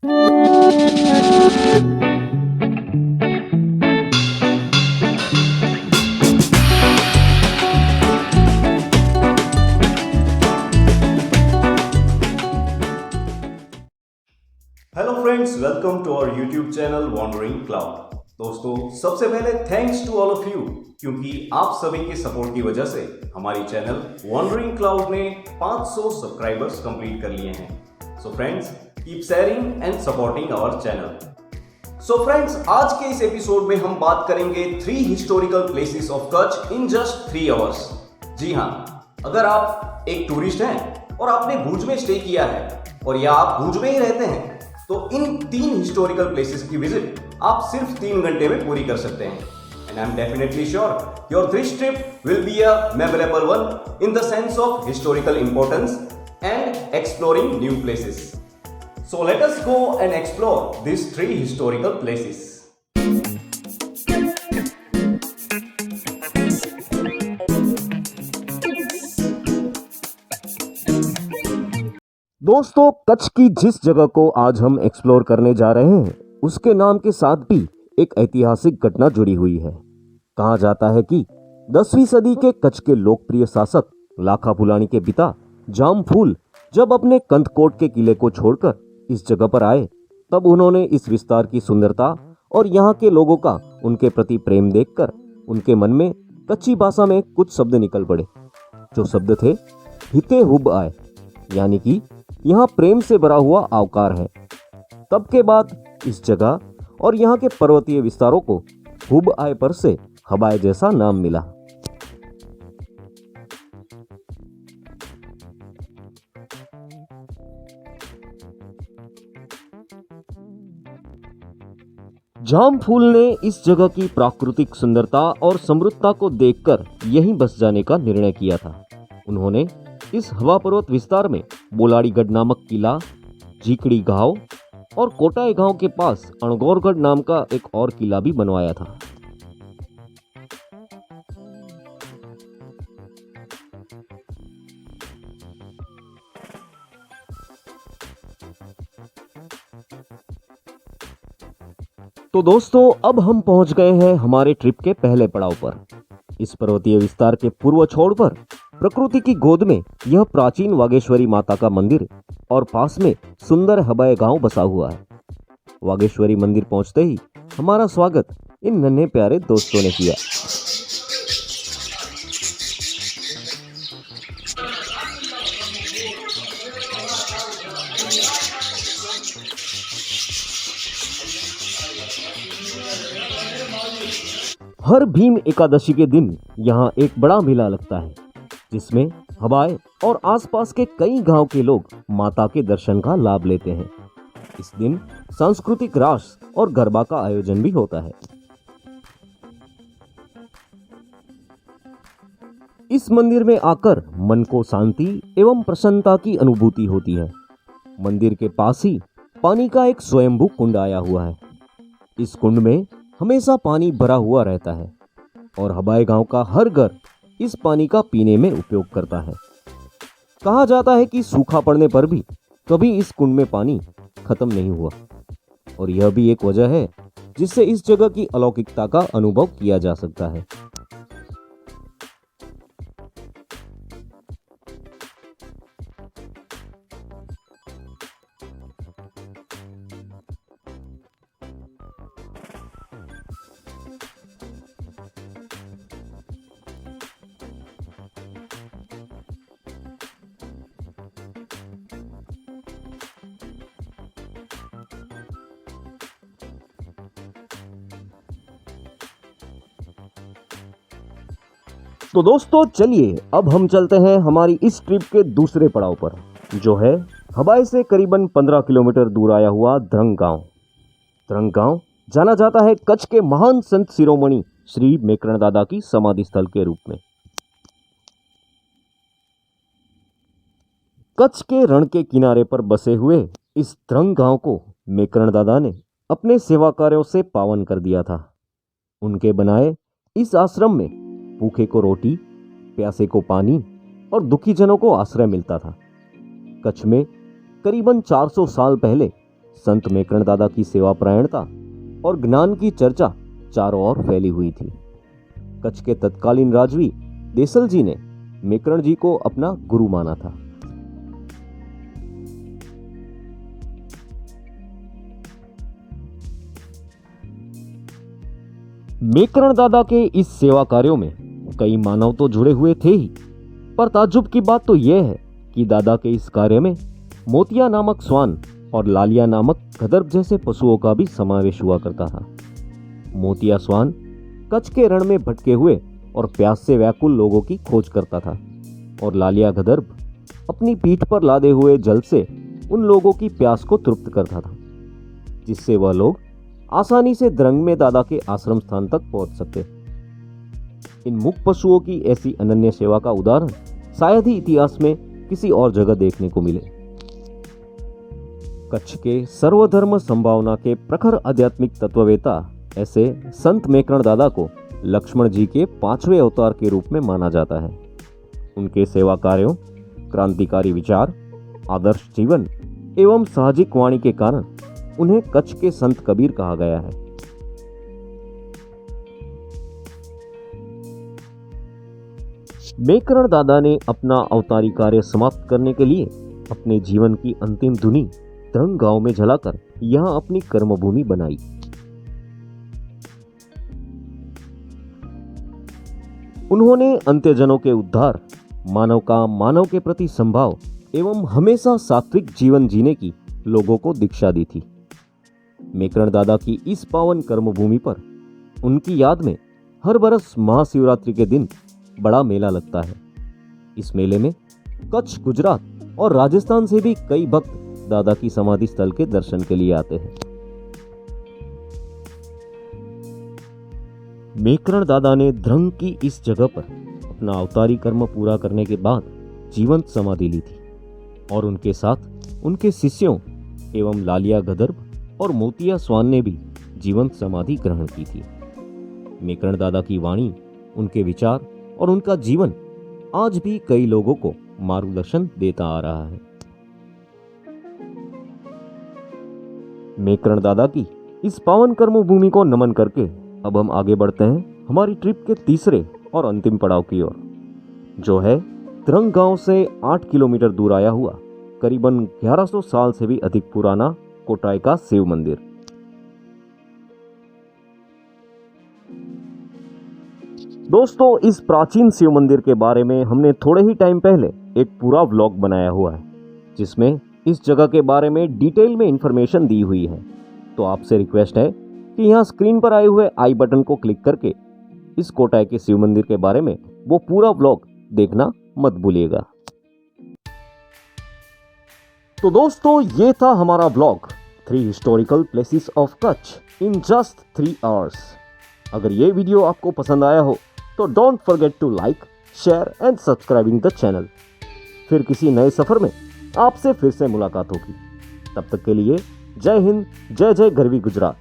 Hello friends, welcome to our YouTube channel wandering cloud. दोस्तों, सबसे पहले thanks to all of you, क्योंकि आप सभी के सपोर्ट की वजह से हमारी चैनल वॉन्डरिंग क्लाउड ने 500 सब्सक्राइबर्स कंप्लीट कर लिए हैं। So friends, keep sharing and supporting our channel. So friends, आज के इस एपिसोड में हम बात करेंगे 3 historical places of Kutch in just 3 hours. जी हाँ, अगर आप एक टूरिस्ट हैं और आपने भुज में स्टे किया है और या आप भुज में ही रहते हैं, तो इन 3 हिस्टोरिकल प्लेसेस की विजिट आप सिर्फ 3 घंटे में पूरी कर सकते हैं। And I am definitely sure your this trip will be a memorable one in the sense of historical importance and exploring new places. So let us go and explore this 3 historical places. दोस्तों, कच्छ की जिस जगह को आज हम explore करने जा रहे हैं, उसके नाम के साथ भी एक ऐतिहासिक घटना जुड़ी हुई है। कहा जाता है कि 10वीं सदी के कच्छ के लोकप्रिय शासक लाखा फुलानी के पिता जाम फूल जब अपने कंथकोट के किले को छोड़कर इस जगह पर आए, तब उन्होंने इस विस्तार की सुंदरता और यहाँ के लोगों का उनके प्रति प्रेम देखकर उनके मन में कच्ची भाषा में कुछ शब्द निकल पड़े। जो शब्द थे हिते हुब आए, यानी कि यहाँ प्रेम से भरा हुआ आवकार है। तब के बाद इस जगह और यहाँ के पर्वतीय विस्तारों को हुब आय पर से हवाए जैसा नाम मिला। जाम फूल ने इस जगह की प्राकृतिक सुंदरता और समृद्धता को देखकर यहीं बस जाने का निर्णय किया था। उन्होंने इस हवा पर्वत विस्तार में बोलाड़ीगढ़ नामक किला, जीकड़ी गांव और कोटाई गांव के पास अणगौरगढ़ नाम का एक और किला भी बनवाया था। तो दोस्तों, अब हम पहुंच गए हैं हमारे ट्रिप के पहले पड़ाव पर। इस पर्वतीय विस्तार के पूर्व छोर पर प्रकृति की गोद में यह प्राचीन वागेश्वरी माता का मंदिर और पास में सुंदर हबाए गांव बसा हुआ है। वागेश्वरी मंदिर पहुंचते ही हमारा स्वागत इन नन्हे प्यारे दोस्तों ने किया। हर भीम एकादशी के दिन यहाँ एक बड़ा मेला लगता है, जिसमें हवाए और आसपास के कई गांव के लोग माता के दर्शन का लाभ लेते हैं। इस दिन सांस्कृतिक रास और गरबा का आयोजन भी होता है। इस मंदिर में आकर मन को शांति एवं प्रसन्नता की अनुभूति होती है। मंदिर के पास ही पानी का एक स्वयंभू कुंड आया हुआ है। इस कुंड में हमेशा पानी भरा हुआ रहता है और हबाए गांव का हर घर इस पानी का पीने में उपयोग करता है। कहा जाता है कि सूखा पड़ने पर भी कभी इस कुंड में पानी खत्म नहीं हुआ, और यह भी एक वजह है जिससे इस जगह की अलौकिकता का अनुभव किया जा सकता है। तो दोस्तों, चलिए अब हम चलते हैं हमारी इस ट्रिप के दूसरे पड़ाव पर, जो है हबाए से करीबन 15 किलोमीटर दूर आया हुआ द्रंग गांव। द्रंग गांव जाना जाता है कच्छ के महान संत शिरोमणि श्री मेकरण दादा की समाधि स्थल के रूप में। कच्छ के रण के किनारे पर बसे हुए इस द्रंग गांव को मेकरण दादा ने अपने सेवा कार्यों से पावन कर दिया था। उनके बनाए इस आश्रम में भूखे को रोटी, प्यासे को पानी और दुखी जनों को आश्रय मिलता था। कच्छ में करीबन 400 साल पहले संत मेकरण दादा की सेवापरायणता और ज्ञान की चर्चा चारों ओर फैली हुई थी। कच्छ के तत्कालीन राजवी देसल जी ने मेकरण जी को अपना गुरु माना था। मेकरण दादा के इस सेवा कार्यों में कई मानव तो जुड़े हुए थे ही, पर ताज्जुब की बात तो यह है कि दादा के इस कार्य में मोतिया नामक स्वान और लालिया नामक गदर्भ जैसे पशुओं का भी समावेश हुआ करता था। मोतिया स्वान कच्छ के रण में भटके हुए और प्यास से व्याकुल लोगों की खोज करता था और लालिया गदर्भ अपनी पीठ पर लादे हुए जल से उन लोगों की प्यास को तृप्त करता था, जिससे वह लोग आसानी से द्रंग में दादा के आश्रम स्थान तक पहुंच सकते। इन मूक पशुओं की ऐसी अनन्य सेवा का उदाहरण शायद ही इतिहास में किसी और जगह देखने को मिले। कच्छ के सर्वधर्म संभावना के प्रखर आध्यात्मिक तत्ववेता ऐसे संत मेकरण दादा को लक्ष्मण जी के 5वें अवतार के रूप में माना जाता है। उनके सेवा कार्यों, क्रांतिकारी विचार, आदर्श जीवन एवं साहजिक वाणी के कारण उन्हें कच्छ के संत कबीर कहा गया है। मेकरण दादा ने अपना अवतारी कार्य समाप्त करने के लिए अपने जीवन की अंतिम धुनी द्रंग गांव में जलाकर यहां अपनी कर्मभूमि बनाई। उन्होंने अंत्यजनों के उद्धार, मानव का मानव के प्रति संभाव एवं हमेशा सात्विक जीवन जीने की लोगों को दीक्षा दी थी। मेकरण दादा की इस पावन कर्मभूमि पर उनकी याद में हर बरस महाशिवरात्रि के दिन बड़ा मेला लगता है। इस मेले में कच्छ, गुजरात और राजस्थान से भी कई भक्त दादा की समाधि स्थल के दर्शन के लिए आते हैं। मेकरण दादा ने द्रंग की इस जगह पर अपना अवतारी कर्म पूरा करने के बाद जीवंत समाधि ली थी और उनके साथ उनके शिष्यों एवं लालिया गदर्भ और मोतिया स्वान ने भी जीवंत समाधि ग्रहण की थी। मेकरण दादा की वाणी, उनके विचार और उनका जीवन आज भी कई लोगों को मार्गदर्शन देता आ रहा है। मेकरण दादा की इस पावन कर्मभूमि को नमन करके अब हम आगे बढ़ते हैं हमारी ट्रिप के तीसरे और अंतिम पड़ाव की ओर, जो है द्रंग गांव से 8 किलोमीटर दूर आया हुआ करीबन 1100 साल से भी अधिक पुराना कोटाई का शिव मंदिर। दोस्तों, इस प्राचीन शिव मंदिर के बारे में हमने थोड़े ही टाइम पहले एक पूरा व्लॉग बनाया हुआ है, जिसमें इस जगह के बारे में डिटेल में इंफॉर्मेशन दी हुई है। तो आपसे रिक्वेस्ट है कि यहाँ स्क्रीन पर आए हुए आई बटन को क्लिक करके इस कोटाई के शिव मंदिर के बारे में वो पूरा व्लॉग देखना मत भूलिएगा। तो दोस्तों, ये था हमारा vlog 3 historical places of Kutch in just 3 hours. अगर ये वीडियो आपको पसंद आया हो तो don't forget to like, share and subscribing the channel. फिर किसी नए सफर में आपसे फिर से मुलाकात होगी। तब तक के लिए जय हिंद, जय जय गरवी गुजरात।